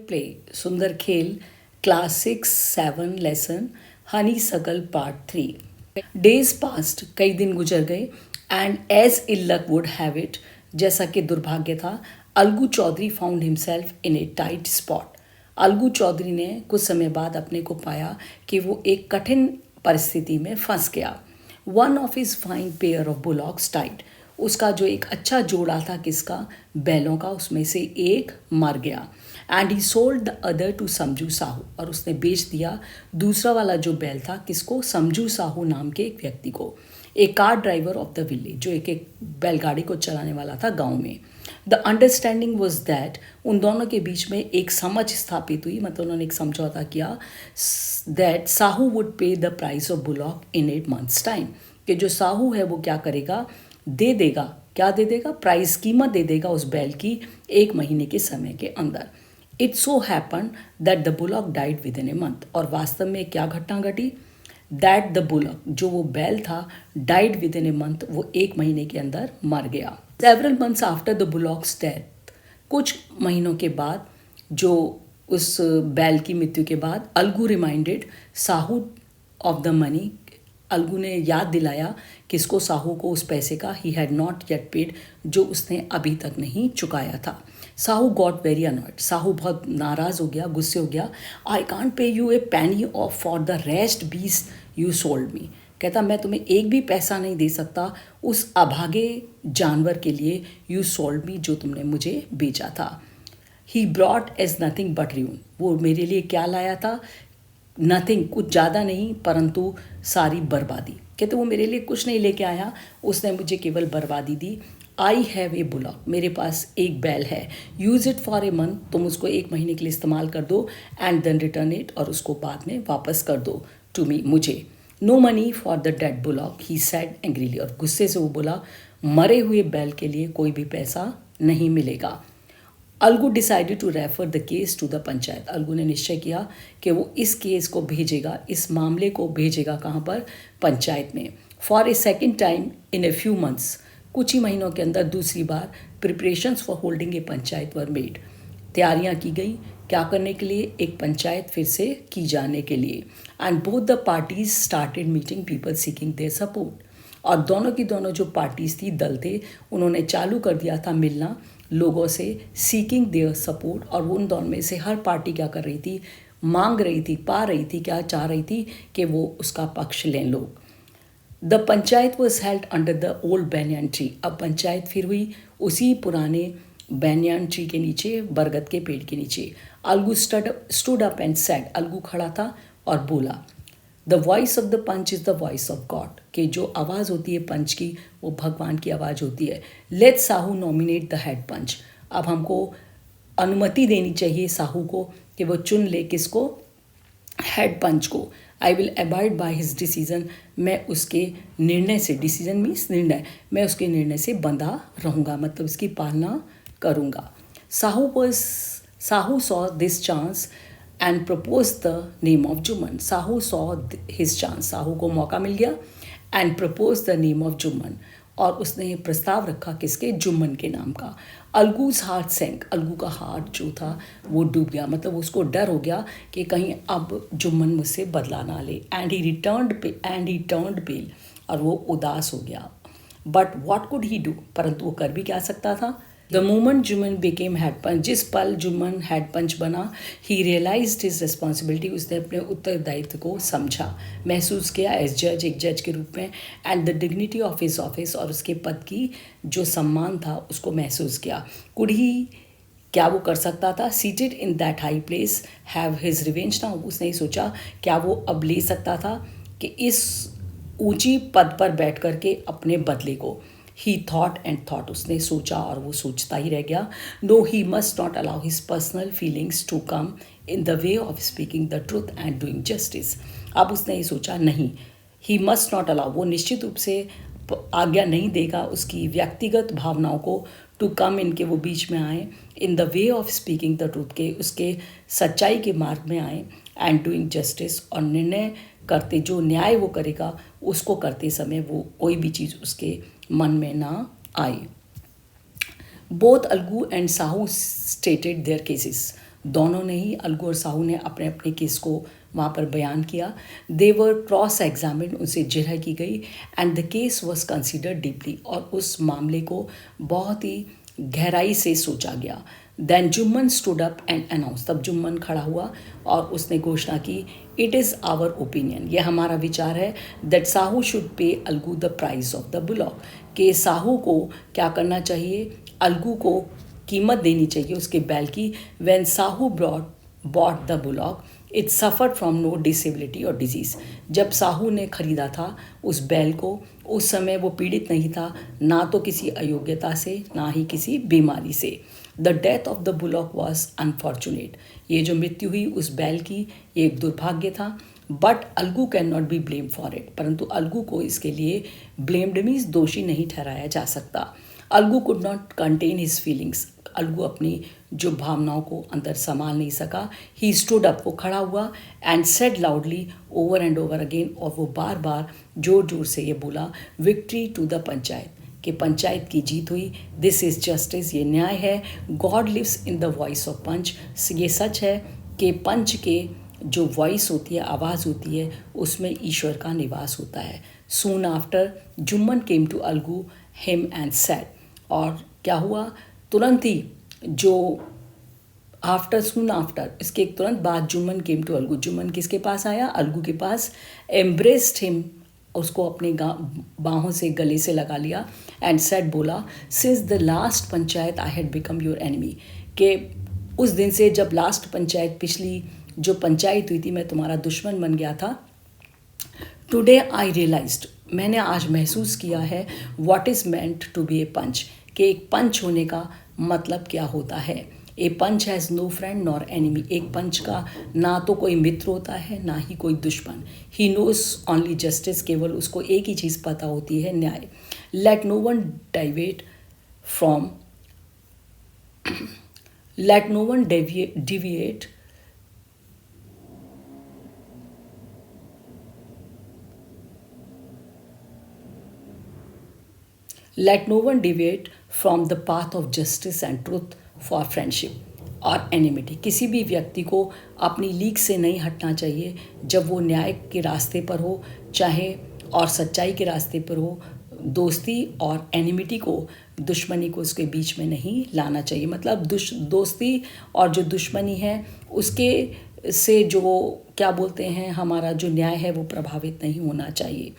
Play सुंदर खेल class 6-7 lesson Honey सगल पार्ट 3। डेज पास्ट, कई दिन गुजर गए and as ill luck would have it, जैसा कि दुर्भाग्य था, Algu Chaudhary found himself in a tight spot. Algu Chaudhary ने कुछ समय बाद अपने को पाया कि वो एक कठिन परिस्थिति में फंस गया। One of his fine pair of bullocks tied, उसका जो एक अच्छा जोड़ा था किसका, बैलों का, उसमें से एक मर गया। And he sold the other to Samjhu Sahu, और उसने बेच दिया दूसरा वाला जो बैल था किसको, समझू साहू नाम के एक व्यक्ति को, एक car driver of the village, जो एक बैलगाड़ी को चलाने वाला था गांव में। द अंडरस्टैंडिंग वॉज दैट, उन दोनों के बीच में एक समझ स्थापित हुई, मतलब उन्होंने एक समझौता किया दैट साहू वुड पे the price of bullock in 8 months time, कि जो साहू है वो क्या करेगा, दे देगा, क्या दे देगा, प्राइस, कीमत दे देगा उस बैल की 1 महीने के समय के अंदर। It so happen that the bullock died with in a month, और वास्तव में क्या घटना घटी, दैट द बुलॉक, जो वो बैल था, died with in a month, वो 1 महीने के अंदर मर गया। Several months after the bullocks death, कुछ महीनों के बाद, जो उस बैल की मृत्यु के बाद, Algu reminded Sahu of the money, Algu ने याद दिलाया किसको, साहू को, उस पैसे का, he had not yet paid, जो उसने अभी तक नहीं चुकाया था। Sahu got very annoyed, Sahu बहुत नाराज़ हो गया, गुस्से हो गया। I can't pay you a penny of for the rest beast you sold me, कहता मैं तुम्हें एक भी पैसा नहीं दे सकता उस अभागे जानवर के लिए, यू सोल्ड मी, जो तुमने मुझे बेचा था। He brought as nothing but ruin, वो मेरे लिए क्या लाया था, नथिंग, कुछ ज़्यादा नहीं, परंतु सारी बर्बादी। कहते वो मेरे लिए कुछ नहीं लेके आया, उसने मुझे केवल बर्बादी दी। आई हैव ए बुलॉक, मेरे पास एक बैल है, use it for a month, तुम उसको 1 महीने के लिए इस्तेमाल कर दो, एंड देन रिटर्न इट, और उसको बाद में वापस कर दो टू मी, मुझे। No money for the dead bullock, he said angrily, और गुस्से से वो बोला मरे हुए बैल के लिए कोई भी पैसा नहीं मिलेगा। Algu decided to refer the case to the panchayat, Algu ने निश्चय किया कि वो इस केस को भेजेगा, इस मामले को भेजेगा कहाँ पर, पंचायत में। For a second time in a few months, कुछ ही महीनों के अंदर दूसरी बार preparations for holding a panchayat were made, तैयारियां की गई, क्या करने के लिए, एक पंचायत फिर से की जाने के लिए। And both the parties started meeting people seeking their support, और दोनों की दोनों जो पार्टीज थी, दल थे, उन्होंने चालू कर दिया था मिलना लोगों से, सीकिंग देयर सपोर्ट, और वो उन दोनों में से हर पार्टी क्या कर रही थी, मांग रही थी, पा रही थी, क्या चाह रही थी कि वो उसका पक्ष लें लोग। The panchayat was held under the old banyan tree, अब पंचायत फिर हुई उसी पुराने बैनियन ट्री के नीचे, बरगद के पेड़ के नीचे। Algu stood up and said, Algu खड़ा था और बोला, the voice of the panch is the voice of God, कि जो आवाज़ होती है पंच की, वो भगवान की आवाज़ होती है। Let us nominate the head panch, अब हमको अनुमति देनी चाहिए साहू को कि वो चुन ले किसको, हेड पंच को। I will abide by his decision, मैं उसके निर्णय से, डिसीजन मीन्स निर्णय, मैं उसके निर्णय से बंधा रहूँगा, मतलब उसकी पालना करूँगा। Sahu saw this chance and propose the name of Jumman, Sahu saw his chance, Sahu को मौका मिल गया, and propose the name of Jumman, और उसने प्रस्ताव रखा किसके, जुम्मन के नाम का। अलगूज हार्ट सैंक, अलगू का हार्ट जो था वो डूब गया, मतलब उसको डर हो गया कि कहीं अब जुम्मन मुझसे बदला ना ले। एंड ही टर्न्ड पेल, और वो उदास हो गया। But what could he do, परंतु वो कर भी क्या सकता था। The moment Jumman became head panch, जिस पल जुम्मन हेड पंच बना, ही रियलाइज्ड हिज रिस्पॉन्सिबिलिटी, उसने अपने उत्तरदायित्व को समझा, महसूस किया एज जज, एक जज के रूप में, and the dignity of his office, और उसके पद की जो सम्मान था उसको महसूस किया। कुड ही, क्या वो कर सकता था, seated in that high place have his revenge now, उसने ही सोचा क्या वो अब ले सकता था कि इस ऊंची पद पर बैठ कर के अपने बदले को। ही थॉट एंड थॉट, उसने सोचा और वो सोचता ही रह गया। No, he must not allow his personal feelings to come in the way of speaking the truth and doing justice, अब उसने ये सोचा नहीं, ही मस्ट नॉट अलाउ, वो निश्चित रूप से आज्ञा नहीं देगा उसकी व्यक्तिगत भावनाओं को टू कम, इनके वो बीच में आए, इन the way of speaking the truth, के उसके सच्चाई के मार्ग में आए, एंड डूइंग जस्टिस, और निर्णय करते, जो न्याय वो करेगा उसको करते समय वो कोई भी चीज़ उसके मन में ना आए। Both Algu and Sahu stated their cases, दोनों ने ही, अलगू और साहू ने, अपने अपने केस को वहाँ पर बयान किया. दे वर क्रॉस एग्जामिन, उनसे जिरह की गई. And the case was considered deeply, और उस मामले को बहुत ही गहराई से सोचा गया. Then Jumman stood up and announce, तब जुम्मन खड़ा हुआ और उसने घोषणा की, इट इज़ आवर ओपिनियन, यह हमारा विचार है, that Sahu should pay Algu the price of the bullock, कि साहू को क्या करना चाहिए, अलगू को कीमत देनी चाहिए उसके बैल की. When Sahu bought the bullock it suffered from no disability और डिजीज़, जब साहू ने खरीदा था उस बैल को, उस समय वो पीड़ित नहीं था, ना तो किसी अयोग्यता से, ना ही किसी बीमारी से. The death of the bullock was unfortunate, ये जो मृत्यु हुई उस बैल की, ये एक दुर्भाग्य था. But Algu can not be blame for it, परंतु अलगू को इसके लिए ब्लेम्ड मीन्स दोषी नहीं ठहराया जा सकता. Algu could not contain his feelings, Algu अपनी जो भावनाओं को अंदर संभाल नहीं सका. ही स्टूड अप, वो खड़ा हुआ, and said loudly over and over again, और वो बार बार जोर जोर से ये बोला, विक्ट्री टू द पंचायत, कि पंचायत की जीत हुई. दिस इज़ जस्टिस, ये न्याय है. God lives in the voice of panch, ये सच है कि पंच के जो वॉइस होती है, आवाज़ होती है, उसमें ईश्वर का निवास होता है. Soon after Jumman came to Algu him and said, और क्या हुआ, तुरंत ही जो सून आफ्टर, इसके एक तुरंत बाद जुम्मन केम टू अलगू, जुम्मन किसके पास आया, अलगू के पास. एम्ब्रेस्ड हिम, उसको अपने बाहों से गले से लगा लिया. एंड सेड, बोला, since the last panchayat I had become your enemy, कि उस दिन से जब लास्ट पंचायत, पिछली जो पंचायत हुई थी, मैं तुम्हारा दुश्मन बन गया था. टुडे आई रियलाइज्ड, मैंने आज महसूस किया है, what is meant to be a panch, कि एक पंच होने का मतलब क्या होता है. A panch has no friend nor enemy, एक पंच का ना तो कोई मित्र होता है, ना ही कोई दुश्मन. ही नोज ओनली जस्टिस, केवल उसको एक ही चीज़ पता होती है, न्याय. Let no one deviate from let no one deviate let no one deviate from the path of justice and truth for friendship और एनिमिटी. किसी भी व्यक्ति को अपनी लीक से नहीं हटना चाहिए जब वो न्याय के रास्ते पर हो, चाहे, और सच्चाई के रास्ते पर हो. दोस्ती और एनिमिटी को, दुश्मनी को उसके बीच में नहीं लाना चाहिए. मतलब दोस्ती और जो दुश्मनी है उसके से जो क्या बोलते हैं, हमारा जो न्याय है वो प्रभावित नहीं होना चाहिए.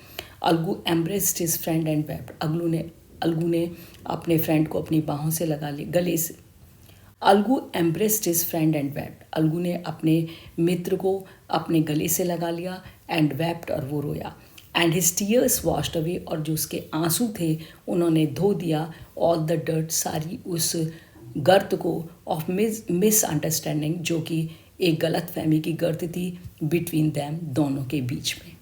Algu embraced his friend and wept, Algu ने अपने फ्रेंड को अपनी बाहों से लगा लिया, गले से. Algu embraced his friend and wept, Algu ने अपने मित्र को अपने गले से लगा लिया. एंड वेप्ट, और वो रोया. And his tears washed away, और जो उसके आंसू थे उन्होंने धो दिया. ऑल द डर्ट, सारी उस गर्त को, ऑफ मिसअंडरस्टैंडिंग, जो कि एक गलत फहमी की गर्त थी, बिटवीन दैम, दोनों के बीच में.